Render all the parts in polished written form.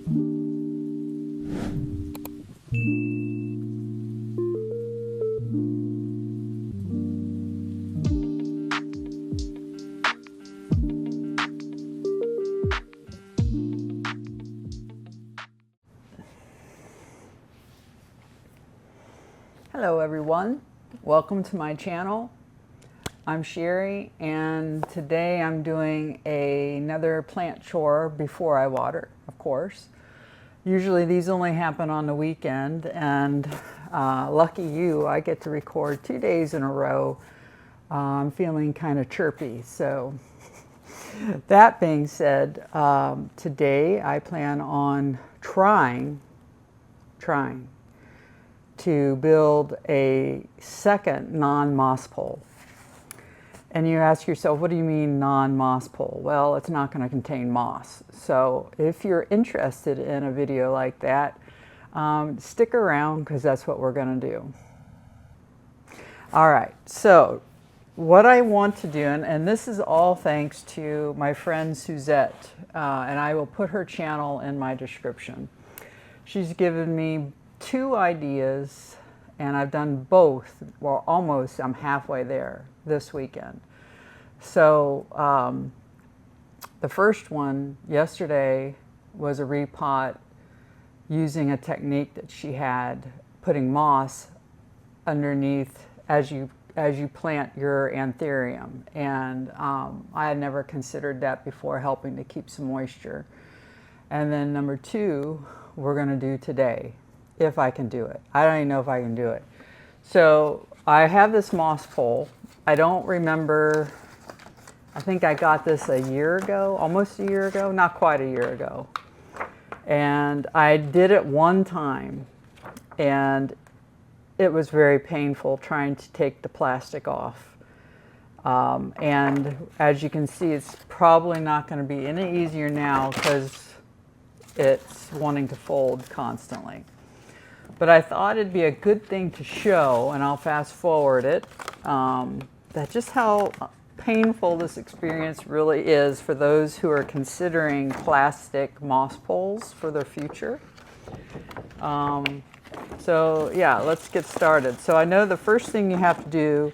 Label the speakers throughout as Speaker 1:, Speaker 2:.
Speaker 1: Hello everyone, welcome to my channel. I'm Sherry and today I'm doing another plant chore before I water, of course. Usually these only happen on the weekend and lucky you, I get to record 2 days in a row. I'm feeling kind of chirpy, so that being said, today I plan on trying to build a second non-moss pole. And you ask yourself, what do you mean non-moss pole? Well, it's not going to contain moss. So if you're interested in a video like that, stick around because that's what we're going to do. All right, so what I want to do, and this is all thanks to my friend Suzette, and I will put her channel in my description. She's given me 2 ideas, and I've done both. Well, almost, I'm halfway there this weekend. So the first one yesterday was a repot using a technique that she had, putting moss underneath as you plant your anthurium. And I had never considered that before, helping to keep some moisture. And then number 2, we're going to do today. If I can do it. I don't even know if I can do it. So I have this moss pole. I don't remember, I think I got this a year ago, almost a year ago, not quite a year ago. And I did it one time and it was very painful trying to take the plastic off. And as you can see, it's probably not going to be any easier now because it's wanting to fold constantly. But I thought it'd be a good thing to show, and I'll fast forward it, that just how painful this experience really is for those who are considering plastic moss poles for their future. So yeah, let's get started. So I know the first thing you have to do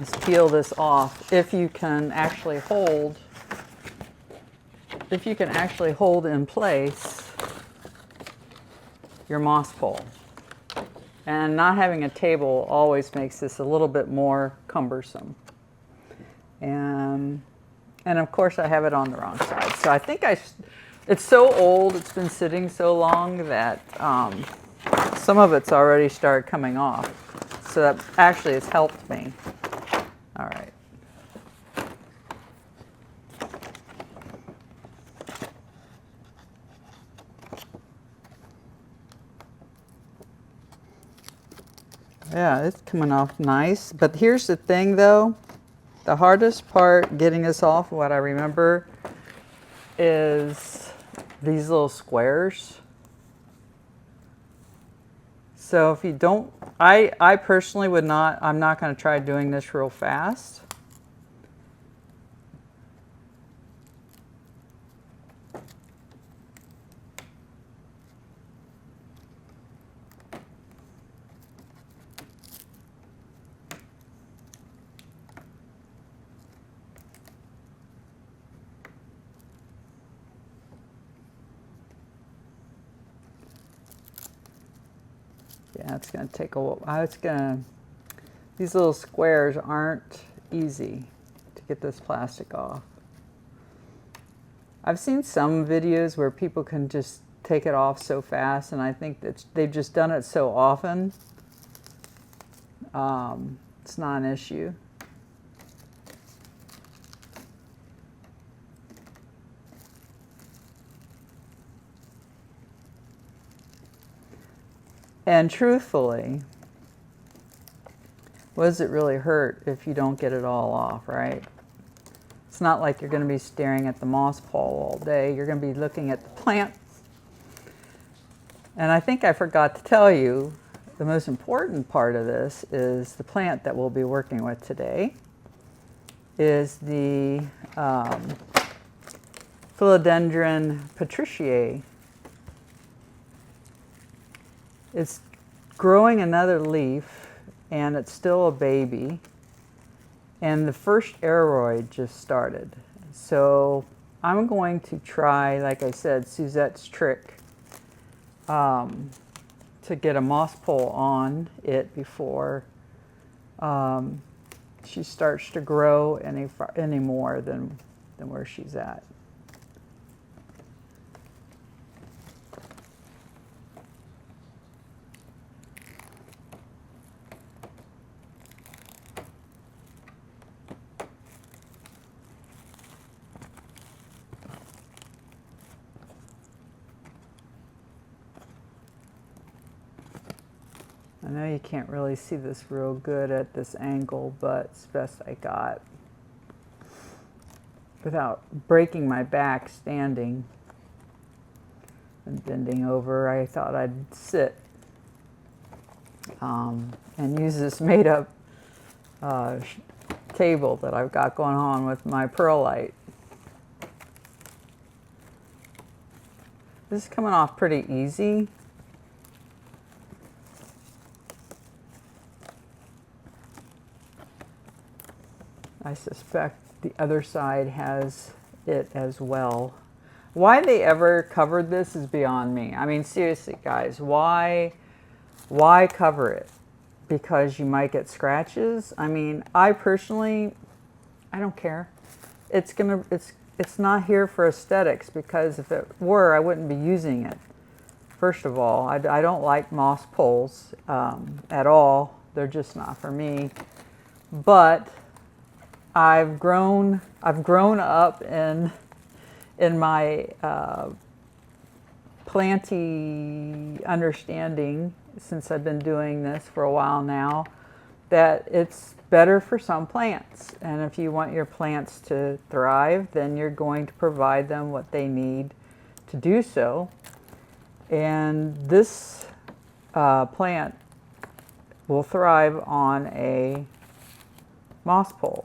Speaker 1: is peel this off if you can actually hold in place your moss pole. And not having a table always makes this a little bit more cumbersome. And of course I have it on the wrong side. So I think it's so old, it's been sitting so long that some of it's already started coming off. So that actually has helped me. All right. Yeah, it's coming off nice. But here's the thing though, the hardest part getting this off, what I remember, is these little squares. So if you don't, I personally would not, I'm not going to try doing this real fast. Yeah, it's going to take a while. These little squares aren't easy to get this plastic off. I've seen some videos where people can just take it off so fast, and I think that they've just done it so often. It's not an issue. And truthfully, what does it really hurt if you don't get it all off, right? It's not like you're going to be staring at the moss pole all day. You're going to be looking at the plant. And I think I forgot to tell you, the most important part of this is the plant that we'll be working with today is the Philodendron Patriciae it's growing another leaf, and it's still a baby. And the first aroid just started. So I'm going to try, like I said, Suzette's trick to get a moss pole on it before she starts to grow any more than where she's at. I know you can't really see this real good at this angle, but it's the best I got without breaking my back standing and bending over. I thought I'd sit and use this made-up table that I've got going on with my perlite. This is coming off pretty easy. I suspect the other side has it as well. Why they ever covered this is beyond me. I mean, seriously, guys, why cover it? Because you might get scratches? I mean, I personally, I don't care. It's not here for aesthetics, because if it were, I wouldn't be using it. First of all, I don't like moss poles at all. They're just not for me. But I've grown up in my Planty understanding, since I've been doing this for a while now, that it's better for some plants. And if you want your plants to thrive, then you're going to provide them what they need to do so. And this plant will thrive on a moss pole.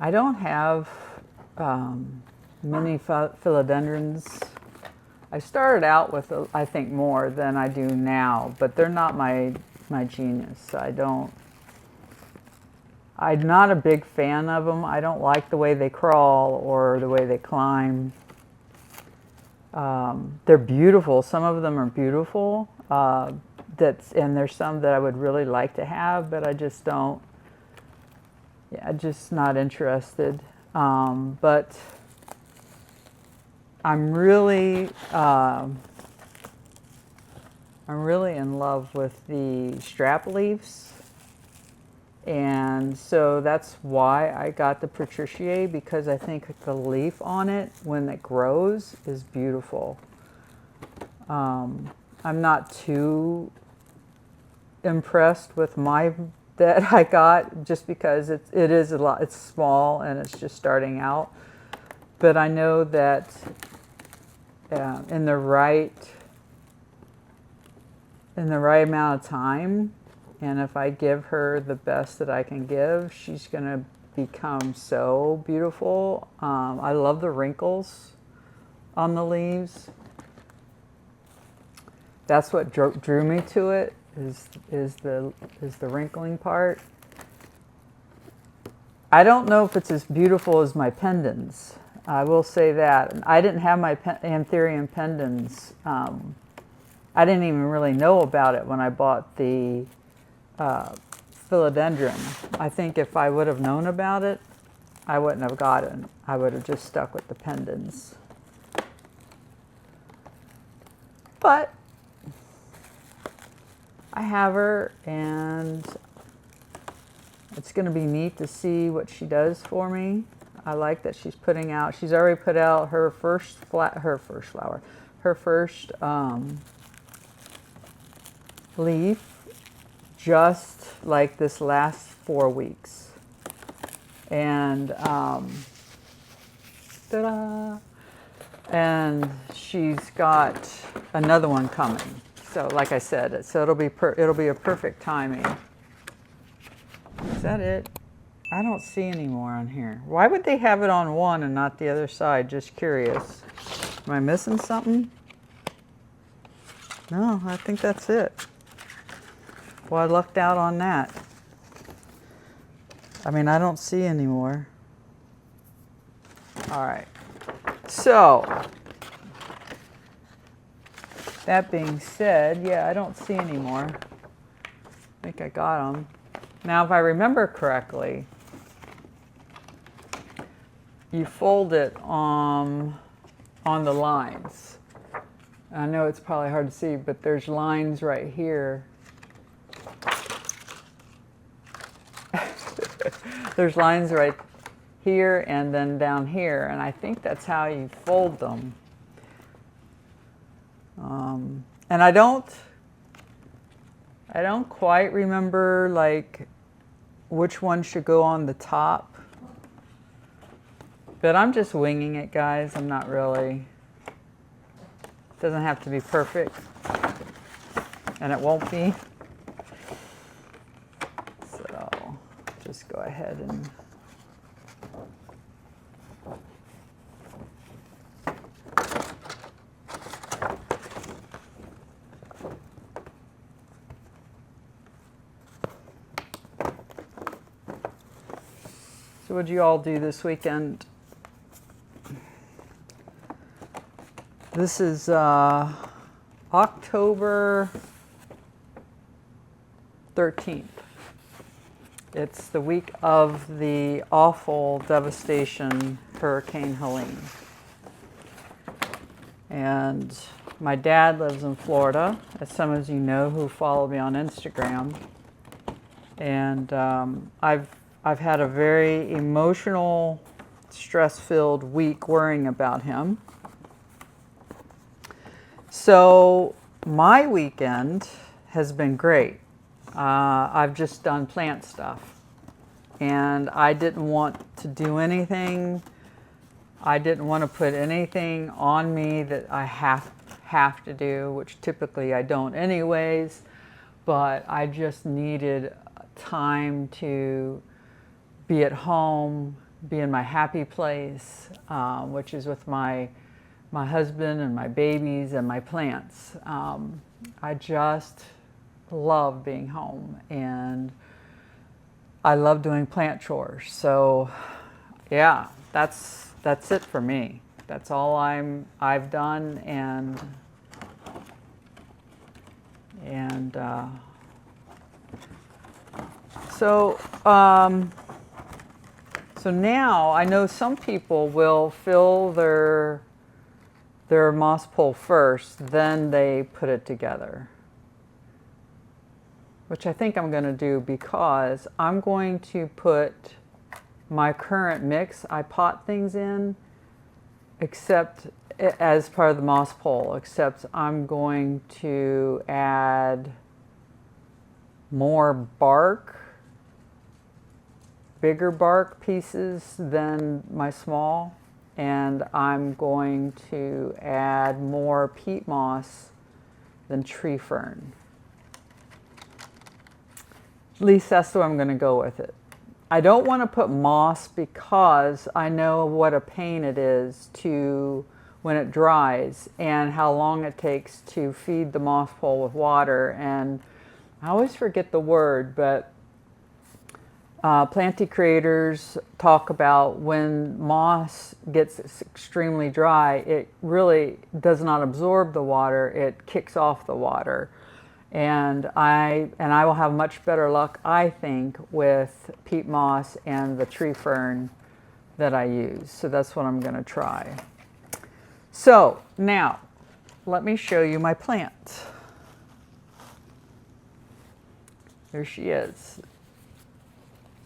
Speaker 1: I don't have many philodendrons. I started out with, I think, more than I do now, but they're not my genius. I'm not a big fan of them. I don't like the way they crawl or the way they climb. They're beautiful. Some of them are beautiful. And there's some that I would really like to have, but I just don't. Yeah, just not interested. But I'm really in love with the strap leaves, and so that's why I got the Patriciae, because I think the leaf on it when it grows is beautiful. I'm not too impressed with my that I got, just because it is a lot. It's small and it's just starting out, but I know that in the right amount of time, and if I give her the best that I can give, she's gonna become so beautiful. I love the wrinkles on the leaves. That's what drew me to it. Is the wrinkling part. I don't know if it's as beautiful as my pendens. I will say that. I didn't have my Anthurium pendens. I didn't even really know about it when I bought the philodendron. I think if I would have known about it, I wouldn't have gotten. I would have just stuck with the pendens. But I have her, and it's going to be neat to see what she does for me. I like that she's putting out. She's already put out her first flower, her first leaf, just like this last 4 weeks, and ta-da! And she's got another one coming. So, like I said, so it'll be a perfect timing. Is that it? I don't see any more on here. Why would they have it on one and not the other side? Just curious. Am I missing something? No, I think that's it. Well, I lucked out on that. I mean, I don't see any more. All right. So, that being said, yeah, I don't see any more. I think I got them. Now, if I remember correctly, you fold it on the lines. I know it's probably hard to see, but there's lines right here. There's lines right here and then down here, and I think that's how you fold them. And I don't quite remember like which one should go on the top, but I'm just winging it, guys. I'm not really, it doesn't have to be perfect, and it won't be. So just go ahead and so what'd you all do this weekend? This is October 13th. It's the week of the awful devastation, Hurricane Helene. And my dad lives in Florida, as some of you know who follow me on Instagram. And I've had a very emotional, stress-filled week worrying about him. So my weekend has been great. I've just done plant stuff, and I didn't want to do anything. I didn't want to put anything on me that I have to do, which typically I don't anyways, but I just needed time to be at home, be in my happy place, which is with my husband and my babies and my plants. I just love being home, and I love doing plant chores. So yeah, that's it for me. That's all I've done, and so now I know some people will fill their moss pole first, then they put it together, which I think I'm going to do, because I'm going to put my current mix I pot things in, except as part of the moss pole, except I'm going to add more bark, bigger bark pieces than my small, and I'm going to add more peat moss than tree fern. At least that's the way I'm going to go with it. I don't want to put moss because I know what a pain it is to, when it dries, and how long it takes to feed the moss pole with water. And I always forget the word, but Planty creators talk about when moss gets extremely dry, it really does not absorb the water, it kicks off the water. And I will have much better luck, I think, with peat moss and the tree fern that I use. So that's what I'm going to try. So now, let me show you my plant. There she is.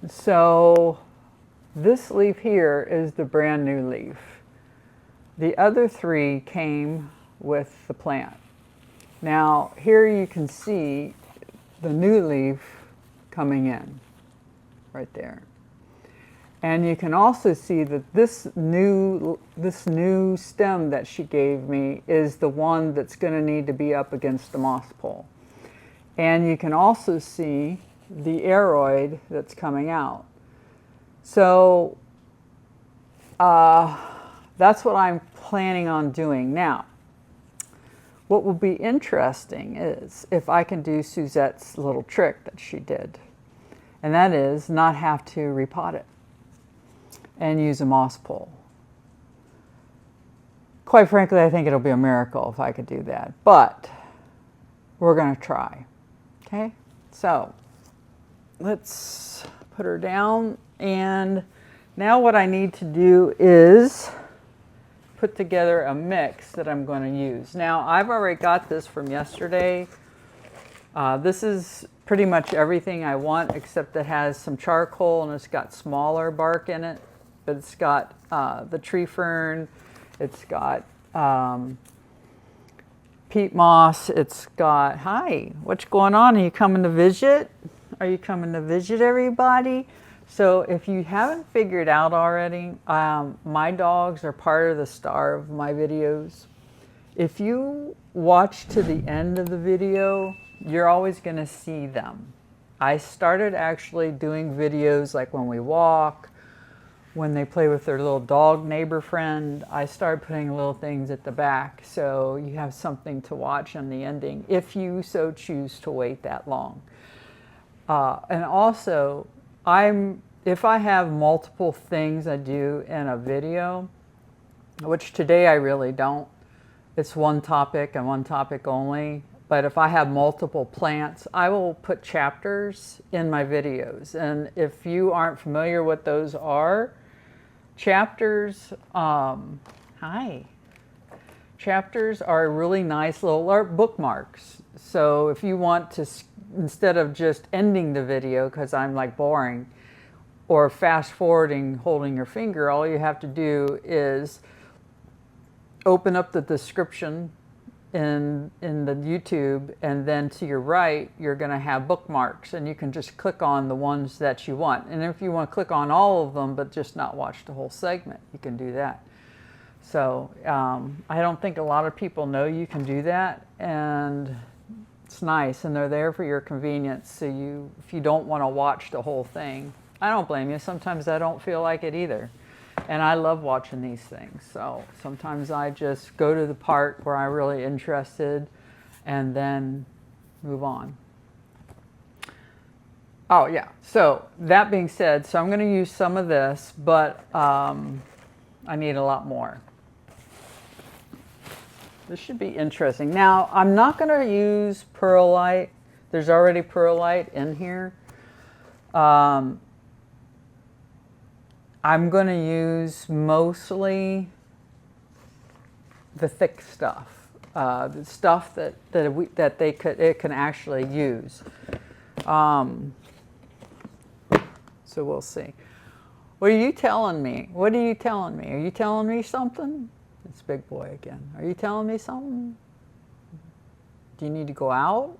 Speaker 1: So this leaf here is the brand new leaf. The other three came with the plant. Now here you can see the new leaf coming in right there. And you can also see that this new stem that she gave me is the one that's going to need to be up against the moss pole. And you can also see the aroid that's coming out. So that's what I'm planning on doing. Now, what will be interesting is if I can do Suzette's little trick that she did, and that is not have to repot it and use a moss pole. Quite frankly, I think it'll be a miracle if I could do that, but we're going to try. Okay, so let's put her down, and now what I need to do is put together a mix that I'm going to use. Now, I've already got this from yesterday. This is pretty much everything I want, except it has some charcoal and it's got smaller bark in it. But it's got the tree fern, it's got peat moss, it's got, hi, what's going on? Are you coming to visit? Are you coming to visit everybody? So if you haven't figured out already, my dogs are part of the star of my videos. If you watch to the end of the video, you're always going to see them. I started actually doing videos like when we walk, when they play with their little dog neighbor friend. I started putting little things at the back so you have something to watch on the ending if you so choose to wait that long. And also, if I have multiple things I do in a video, which today I really don't, it's one topic and one topic only, but if I have multiple plants, I will put chapters in my videos. And if you aren't familiar what those are, chapters, chapters are really nice little bookmarks. So if you want to, instead of just ending the video because I'm like boring, or fast forwarding holding your finger, all you have to do is open up the description in the YouTube, and then to your right you're going to have bookmarks, and you can just click on the ones that you want. And if you want to click on all of them but just not watch the whole segment, you can do that. So I don't think a lot of people know you can do that, and it's nice, and they're there for your convenience. So if you don't want to watch the whole thing, I don't blame you. Sometimes I don't feel like it either. And I love watching these things. So sometimes I just go to the part where I'm really interested and then move on. Oh yeah, so that being said, so I'm going to use some of this, but I need a lot more. This should be interesting. Now, I'm not going to use perlite. There's already perlite in here. I'm going to use mostly the thick stuff, the stuff that it can actually use. So we'll see. What are you telling me? What are you telling me? Are you telling me something? It's Big Boy again. Are you telling me something? Do you need to go out?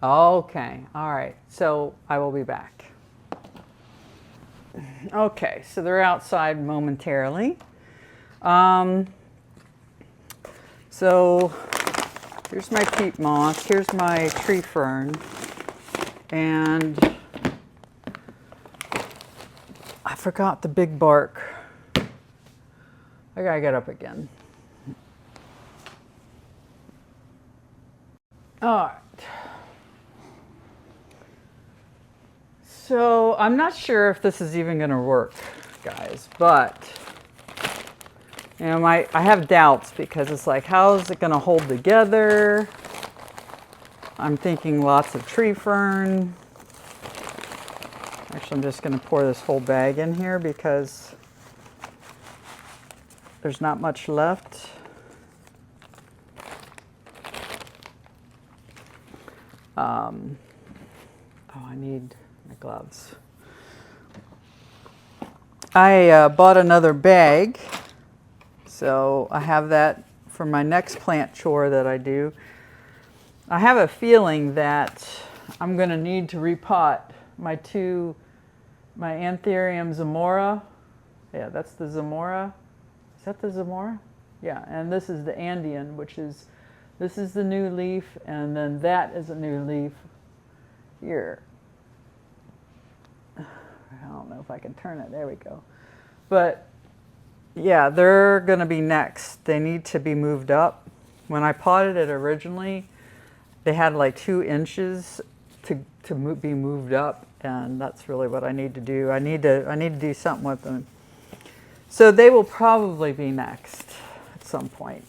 Speaker 1: Okay. All right. So I will be back. Okay, so they're outside momentarily. So here's my peat moss, here's my tree fern, and I forgot the big bark. I gotta get up again. All right. So I'm not sure if this is even going to work, guys, but you know, I have doubts because it's like, how is it going to hold together? I'm thinking lots of tree fern. Actually, I'm just going to pour this whole bag in here because there's not much left. Oh, I need my gloves. I bought another bag, so I have that for my next plant chore that I do. I have a feeling that I'm going to need to repot my Anthurium Zamora. Yeah, that's the Zamora. Is that the Zamora? Yeah, and this is the Andean, this is the new leaf, and then that is a new leaf here. I don't know if I can turn it. There we go. But yeah, they're going to be next. They need to be moved up. When I potted it originally, they had like 2 inches to be moved up, and that's really what I need to do. I need to do something with them. So they will probably be next at some point.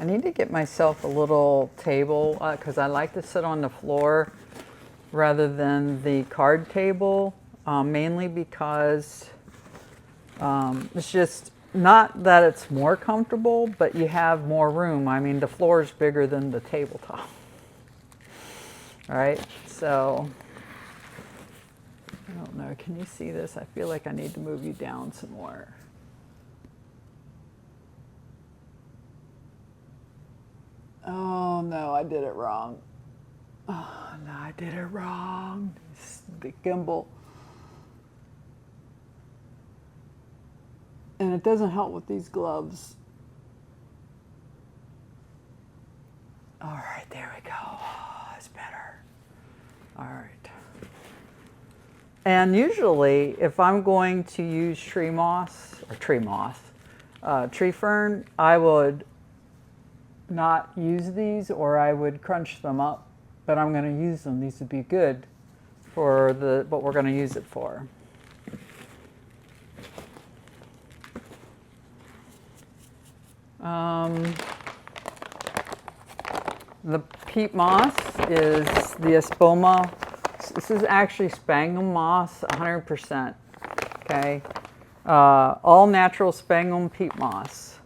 Speaker 1: I need to get myself a little table because I like to sit on the floor rather than the card table, mainly because it's just not that it's more comfortable, but you have more room. I mean, the floor is bigger than the tabletop. All right, so I don't know. Can you see this? I feel like I need to move you down some more. Oh no, I did it wrong. Oh no, I did it wrong. It's the gimbal. And it doesn't help with these gloves. All right, there we go. Oh, that's better. All right. And usually, if I'm going to use tree fern, I would not use these, or I would crunch them up, but I'm going to use them. These would be good for what we're going to use it for. The peat moss is the espoma. This is actually sphagnum moss, 100%. Okay, all natural sphagnum peat moss.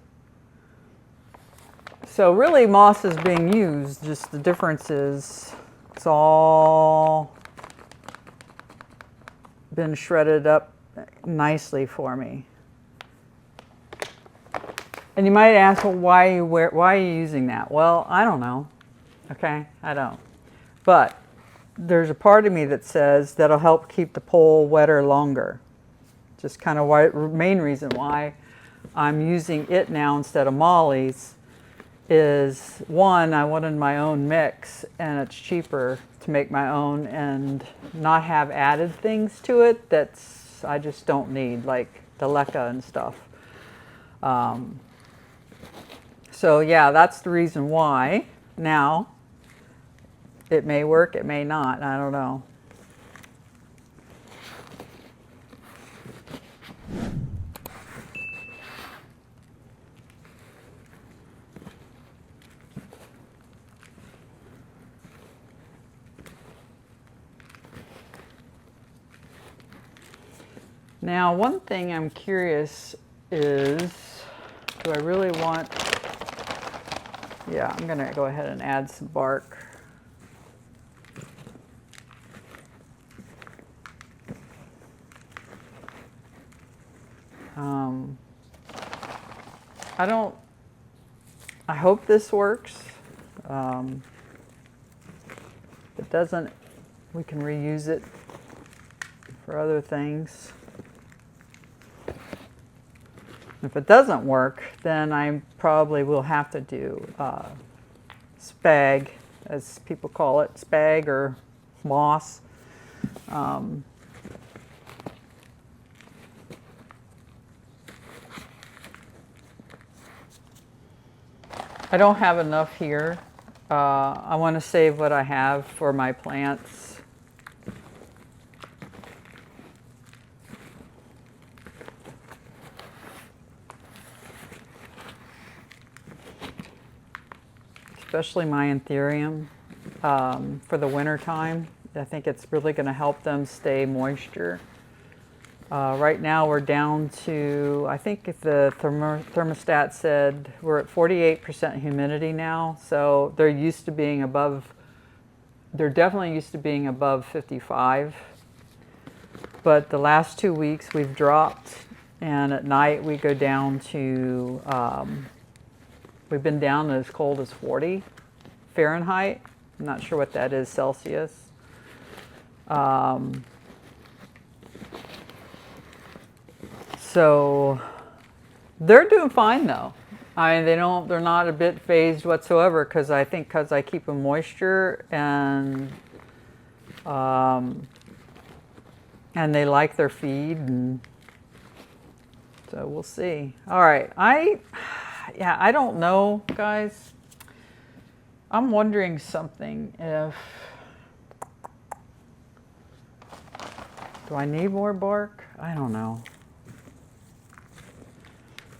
Speaker 1: So really, moss is being used. Just the difference is it's all been shredded up nicely for me. And you might ask, well, why are you using that? Well, I don't know. Okay, I don't. But there's a part of me that says that'll help keep the pole wetter longer. Just kind of main reason why I'm using it now instead of Molly's is, one, I wanted my own mix, and it's cheaper to make my own and not have added things to it that's I just don't need, like the leca and stuff. So yeah, that's the reason why. Now, it may work, it may not, I don't know. Now, one thing I'm curious is, do I really want, yeah, I'm going to go ahead and add some bark. I hope this works. If it doesn't, we can reuse it for other things. If it doesn't work, then I probably will have to do spag, as people call it, spag or moss. I don't have enough here. I want to save what I have for my plants. Especially my anthurium for the winter time. I think it's really going to help them stay moisture. Right now we're down to, I think if the thermostat said we're at 48% humidity now, so they're used to being above, they're definitely used to being above 55. But the last 2 weeks we've dropped, and at night we go down to, we've been down as cold as 40 Fahrenheit. I'm not sure what that is Celsius. So they're doing fine though. I mean, they're not a bit phased whatsoever because I think because I keep them moisture and they like their feed, and so we'll see. All right, I don't know, guys. I'm wondering something if, do I need more bark? I don't know.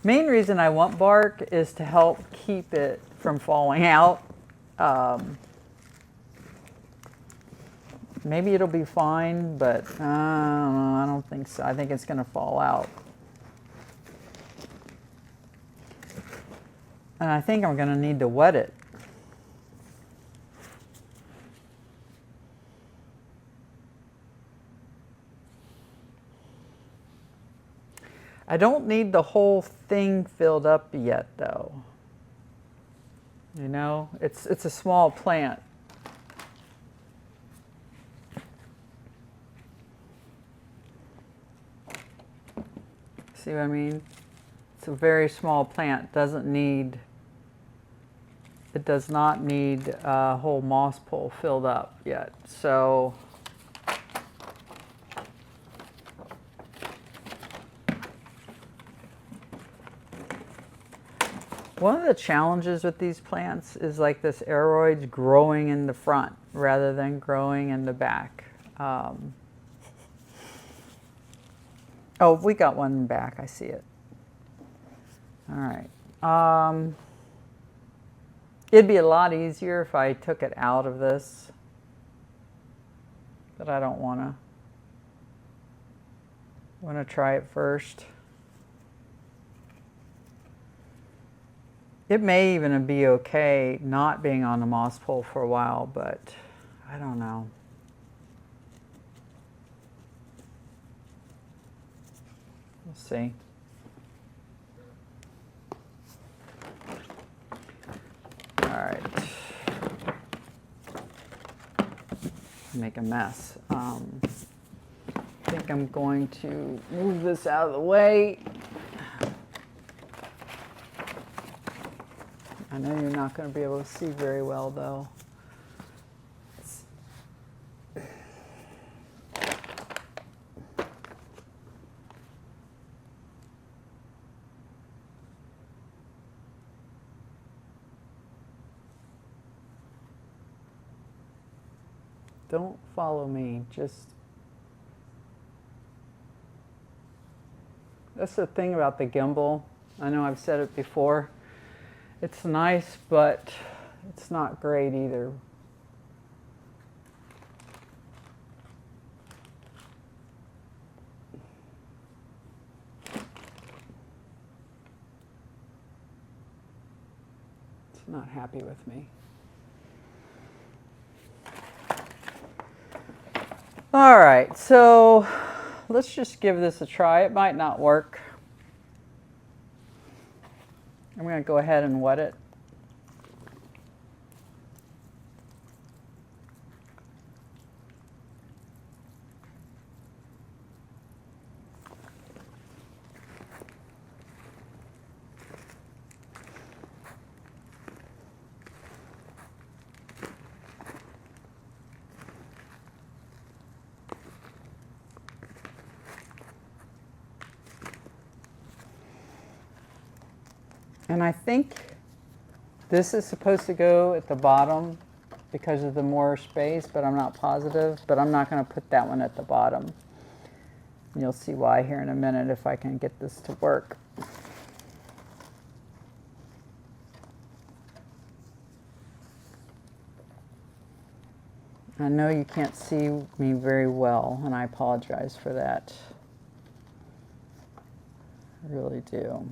Speaker 1: Main reason I want bark is to help keep it from falling out. Maybe it'll be fine, but I don't think so. I think it's going to fall out. And I think I'm going to need to wet it. I don't need the whole thing filled up yet, though. You know, it's a small plant. See what I mean? It's a very small plant. It does not need a whole moss pole filled up yet. So one of the challenges with these plants is like this aroids growing in the front rather than growing in the back. Oh, we got one back. I see it. All right. It'd be a lot easier if I took it out of this, but I don't want to. Want to try it first. It may even be okay not being on the moss pole for a while, but I don't know. We'll see. All right. Make a mess. I think I'm going to move this out of the way. I know you're not going to be able to see very well, though. Don't follow me, just... That's the thing about the gimbal. I know I've said it before. It's nice, but it's not great either. It's not happy with me. All right, so let's just give this a try. It might not work. I'm going to go ahead and wet it. And I think this is supposed to go at the bottom because of the more space, but I'm not positive. But I'm not going to put that one at the bottom. And you'll see why here in a minute if I can get this to work. I know you can't see me very well, and I apologize for that. I really do.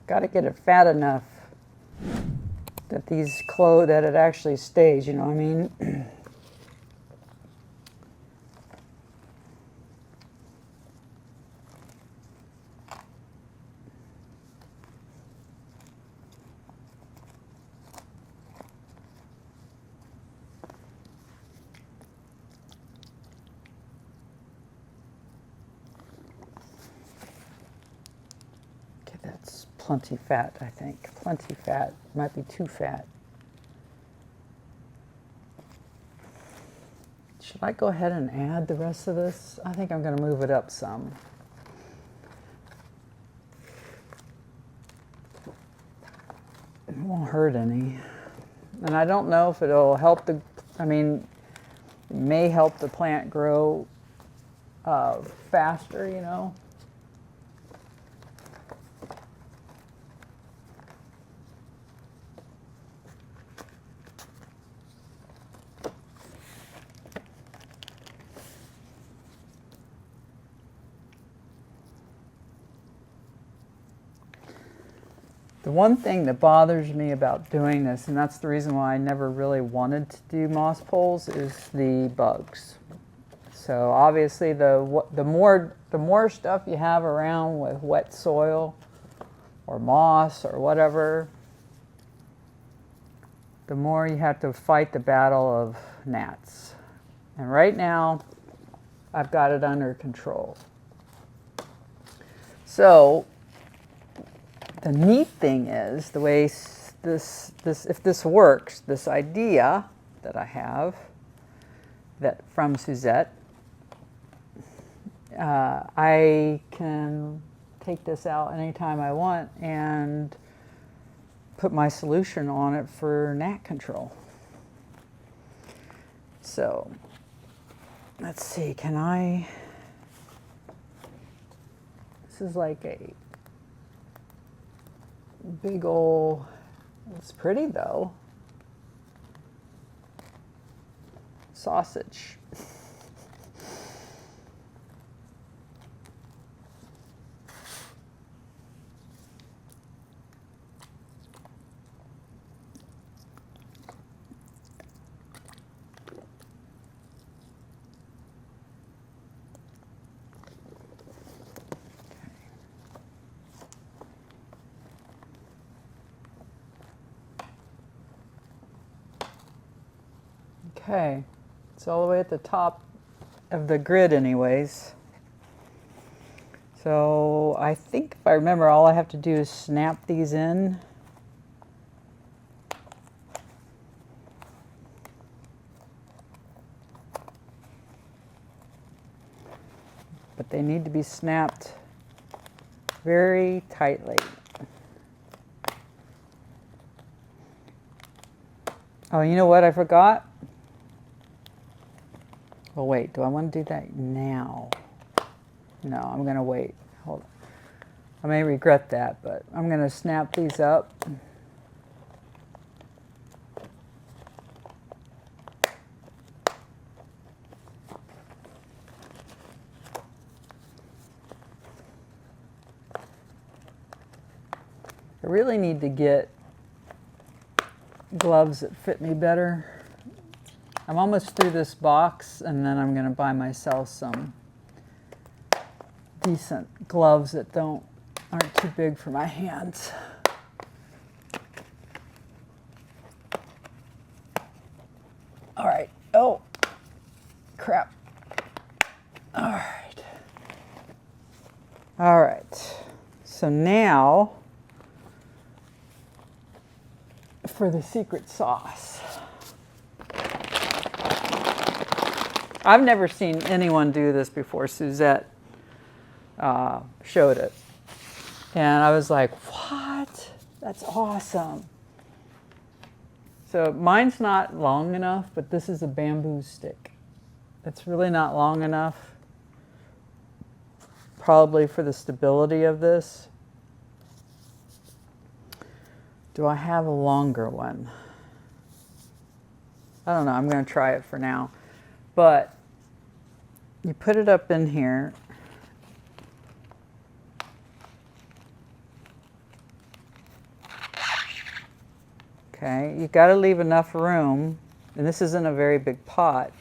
Speaker 1: Got to get it fat enough that that it actually stays, you know what I mean? Okay, that's plenty fat, I think. Plenty fat. Might be too fat. Should I go ahead and add the rest of this? I think I'm going to move it up some. It won't hurt any. And I don't know if it'll help it may help the plant grow faster, you know. The one thing that bothers me about doing this, and that's the reason why I never really wanted to do moss poles, is the bugs. So obviously the more stuff you have around with wet soil or moss or whatever, the more you have to fight the battle of gnats. And right now, I've got it under control. So the neat thing is, the way if this works, this idea that I have from Suzette, I can take this out anytime I want and put my solution on it for gnat control. So let's see, this is like a big old, it's pretty though, sausage. Okay, it's all the way at the top of the grid anyways. So I think if I remember, all I have to do is snap these in. But they need to be snapped very tightly. Oh, you know what I forgot? Well, wait, do I want to do that now? No, I'm going to wait. Hold on. I may regret that, but I'm going to snap these up. I really need to get gloves that fit me better. I'm almost through this box, and then I'm going to buy myself some decent gloves that aren't too big for my hands. All right. Oh, crap. All right. All right. So now for the secret sauce. I've never seen anyone do this before. Suzette showed it. And I was like, what? That's awesome. So mine's not long enough, but this is a bamboo stick. It's really not long enough, probably for the stability of this. Do I have a longer one? I don't know, I'm going to try it for now. But you put it up in here. Okay, you got to leave enough room, and this isn't a very big pot,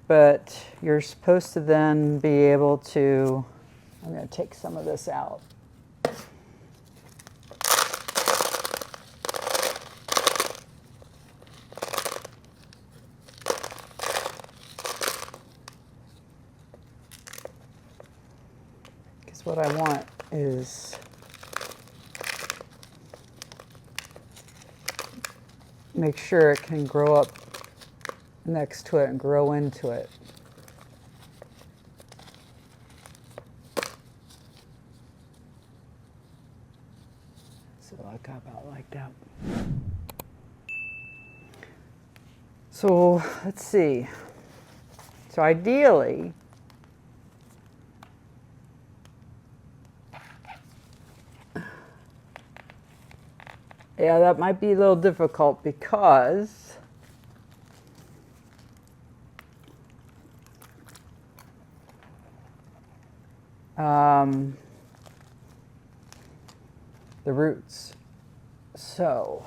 Speaker 1: but you're supposed to then be able to, I'm going to take some of this out. Because what I want is make sure it can grow up next to it and grow into it. So like about like that. So let's see. So ideally, yeah, that might be a little difficult because the roots. So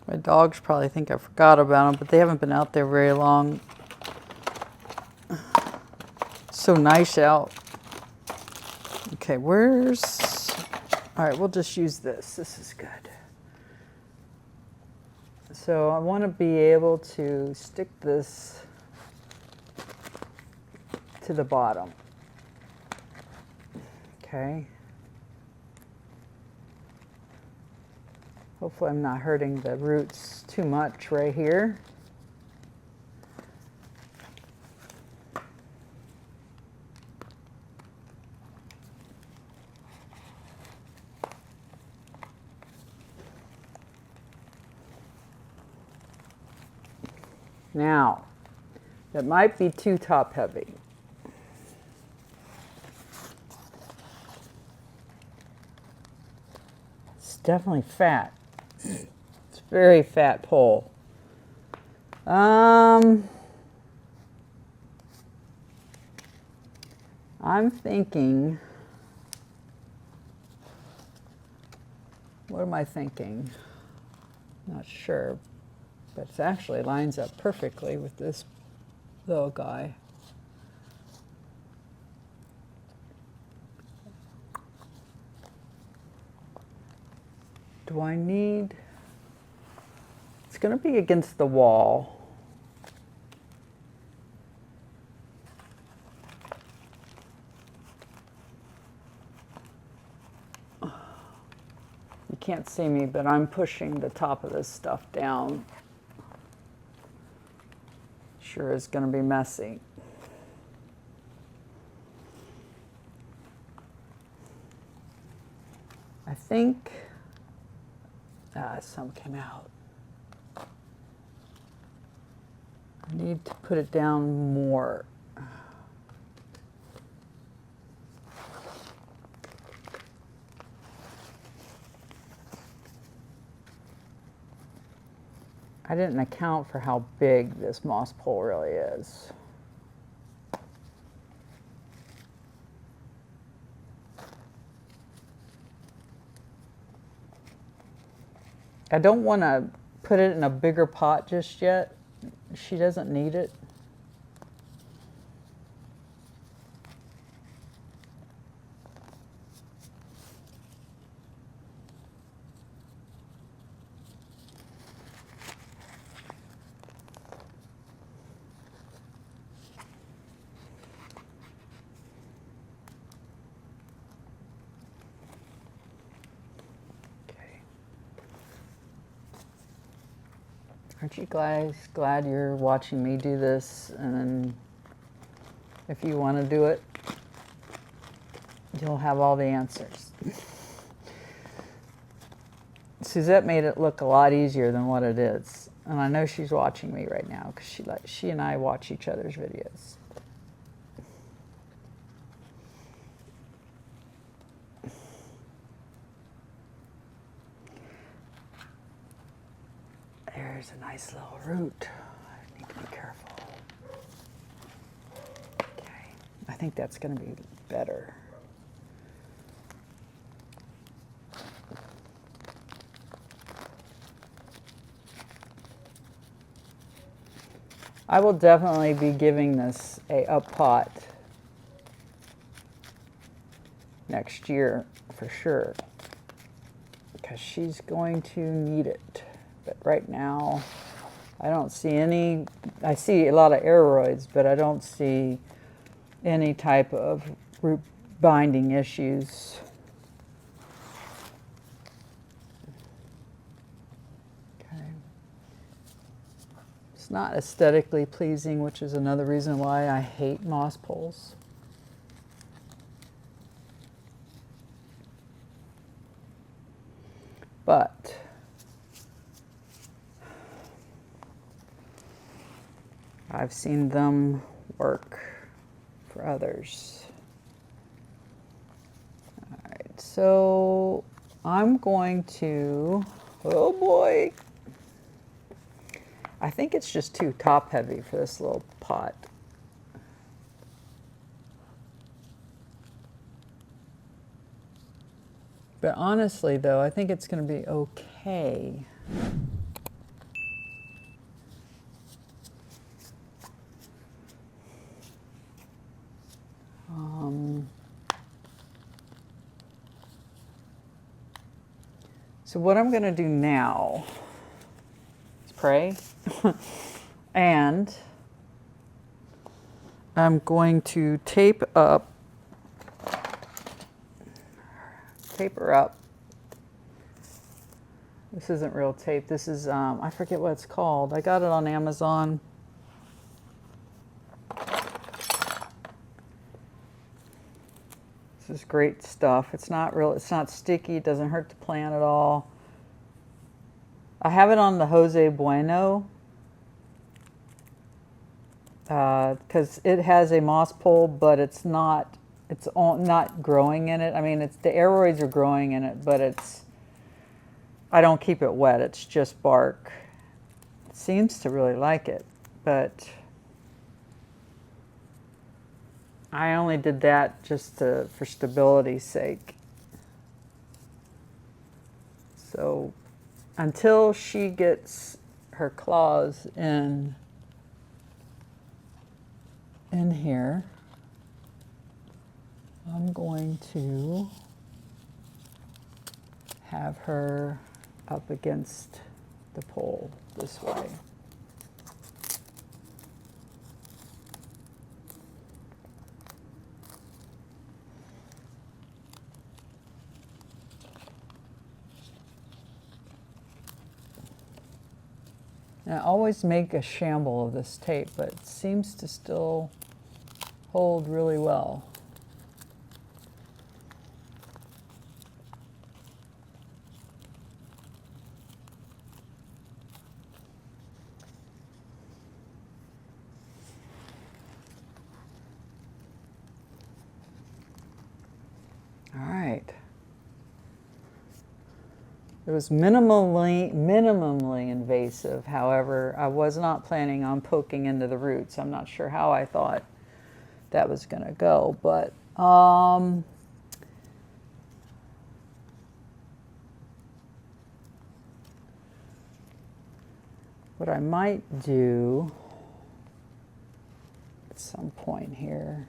Speaker 1: my dogs probably think I forgot about them, but they haven't been out there very long. So nice out. Okay, where's, all right, we'll just use this. This is good. So I want to be able to stick this to the bottom. Okay. Hopefully I'm not hurting the roots too much right here. Now, that might be too top heavy. It's definitely fat. It's a very fat pole. I'm thinking, what am I thinking? Not sure. But it actually lines up perfectly with this little guy. Do I need, it's going to be against the wall. You can't see me, but I'm pushing the top of this stuff down. Sure is going to be messy. I think some came out. I need to put it down more. I didn't account for how big this moss pole really is. I don't want to put it in a bigger pot just yet. She doesn't need it. Aren't you guys glad you're watching me do this? And then if you want to do it, you'll have all the answers. Suzette made it look a lot easier than what it is. And I know she's watching me right now because she and I watch each other's videos. There's a nice little root. I need to be careful. Okay, I think that's going to be better. I will definitely be giving this a up pot next year for sure, because she's going to need it. But right now, I don't see any, I see a lot of aeroids, but I don't see any type of root binding issues. Okay. It's not aesthetically pleasing, which is another reason why I hate moss poles. But I've seen them work for others. All right, so I'm going to, oh boy, I think it's just too top heavy for this little pot. But honestly though, I think it's going to be okay. So what I'm going to do now is pray, and I'm going to tape her up. This isn't real tape. This is, I forget what it's called. I got it on Amazon. This is great stuff. It's not real, it's not sticky, it doesn't hurt the plant at all. I have it on the Jose Bueno because it has a moss pole, but it's not growing in it. I mean, the aeroids are growing in it, but I don't keep it wet. It's just bark. It seems to really like it, but I only did that just for stability's sake. So until she gets her claws in here, I'm going to have her up against the pole this way. And I always make a shamble of this tape, but it seems to still hold really well. All right. It was minimally invasive. However, I was not planning on poking into the roots. I'm not sure how I thought that was going to go, but what I might do at some point here,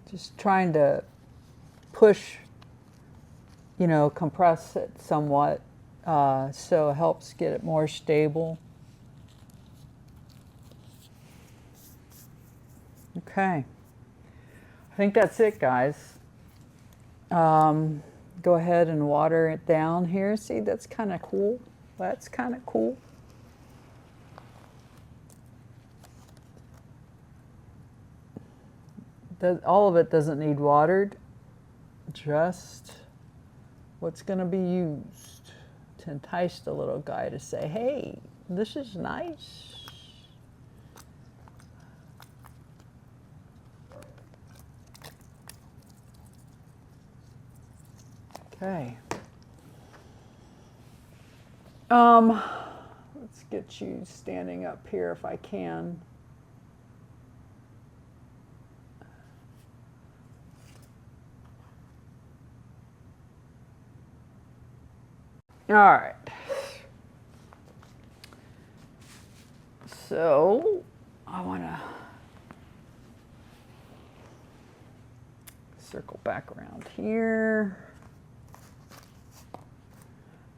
Speaker 1: just trying to push, compress it somewhat so it helps get it more stable. Okay. I think that's it, guys. Go ahead and water it down here. See, that's kind of cool. That's kind of cool. All of it doesn't need watered, just what's going to be used to entice the little guy to say, hey, this is nice. Okay. Let's get you standing up here if I can. All right. So I want to circle back around here.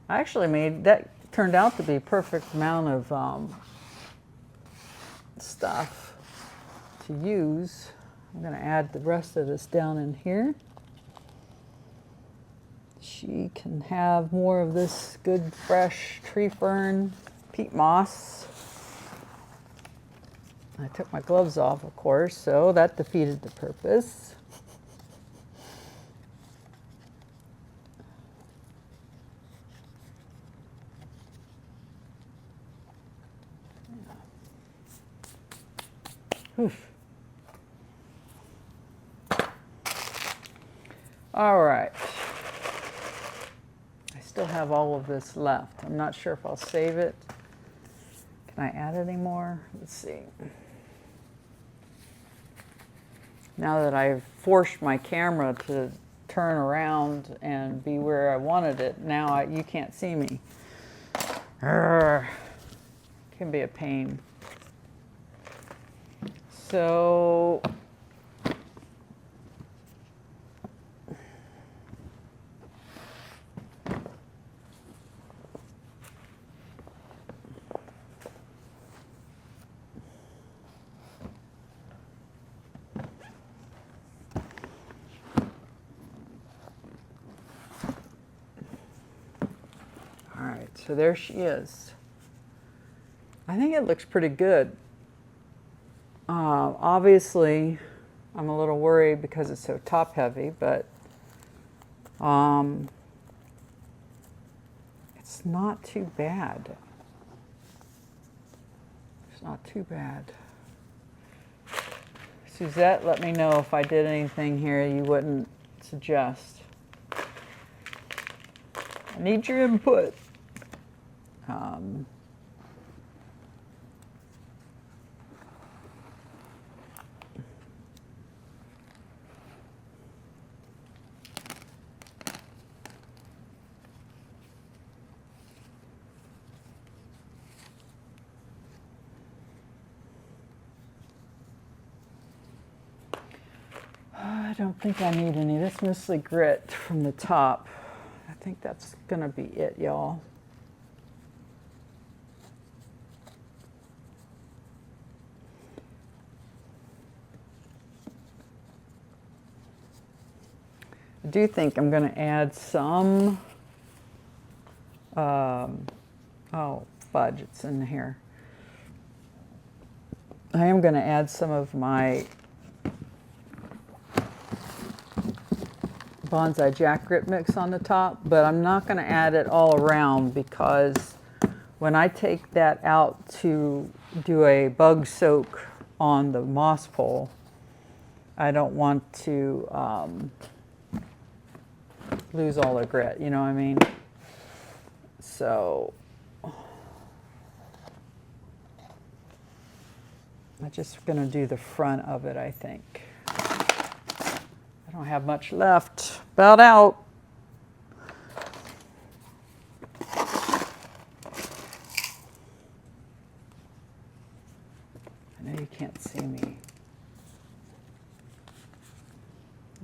Speaker 1: I actually made that, turned out to be a perfect amount of stuff to use. I'm going to add the rest of this down in here. She can have more of this good fresh tree fern, peat moss. I took my gloves off, of course, so that defeated the purpose. Oof. All right. I still have all of this left. I'm not sure if I'll save it. Can I add any more? Let's see. Now that I've forced my camera to turn around and be where I wanted it, now you can't see me. Can be a pain. So all right, so there she is. I think it looks pretty good. Obviously, I'm a little worried because it's so top heavy, but it's not too bad. It's not too bad. Suzette, let me know if I did anything here you wouldn't suggest. I need your input. I don't think I need any. That's mostly grit from the top. I think that's gonna be it, y'all. I do think I'm gonna add some, oh, fudge, it's in here. I am gonna add some of my Bonsai Jack Grit mix on the top, but I'm not going to add it all around because when I take that out to do a bug soak on the moss pole, I don't want to lose all the grit, you know what I mean? So I'm just going to do the front of it, I think. I don't have much left. About out. I know you can't see me.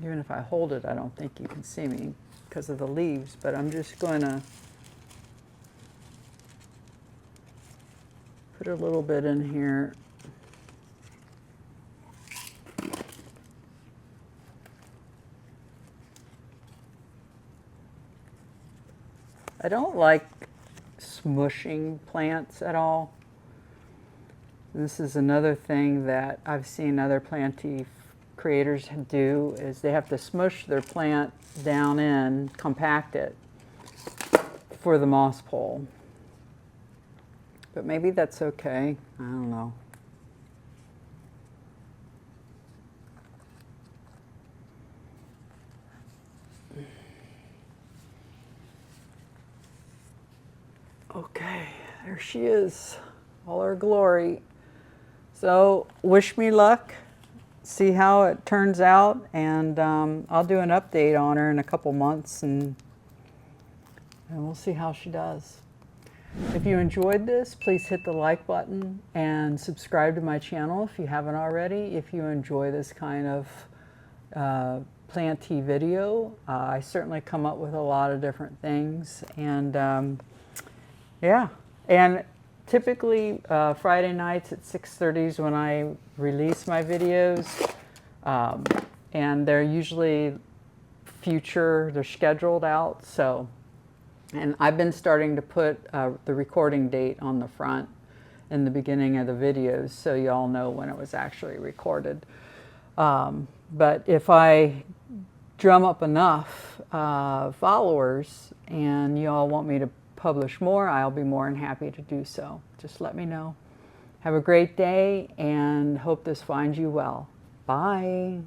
Speaker 1: Even if I hold it, I don't think you can see me because of the leaves, but I'm just going to put a little bit in here. I don't like smushing plants at all. This is another thing that I've seen other Planty creators do, is they have to smush their plant down in, compact it for the moss pole. But maybe that's okay. I don't know. Okay, there she is, all her glory. So wish me luck, see how it turns out, and I'll do an update on her in a couple months, and we'll see how she does. If you enjoyed this, please hit the like button and subscribe to my channel if you haven't already. If you enjoy this kind of Planty video, I certainly come up with a lot of different things, and yeah, and typically Friday nights at 6:30 is when I release my videos, and they're usually they're scheduled out. So, and I've been starting to put the recording date on the front in the beginning of the videos, so you all know when it was actually recorded. But if I drum up enough followers and you all want me to publish more, I'll be more than happy to do so. Just let me know. Have a great day and hope this finds you well. Bye.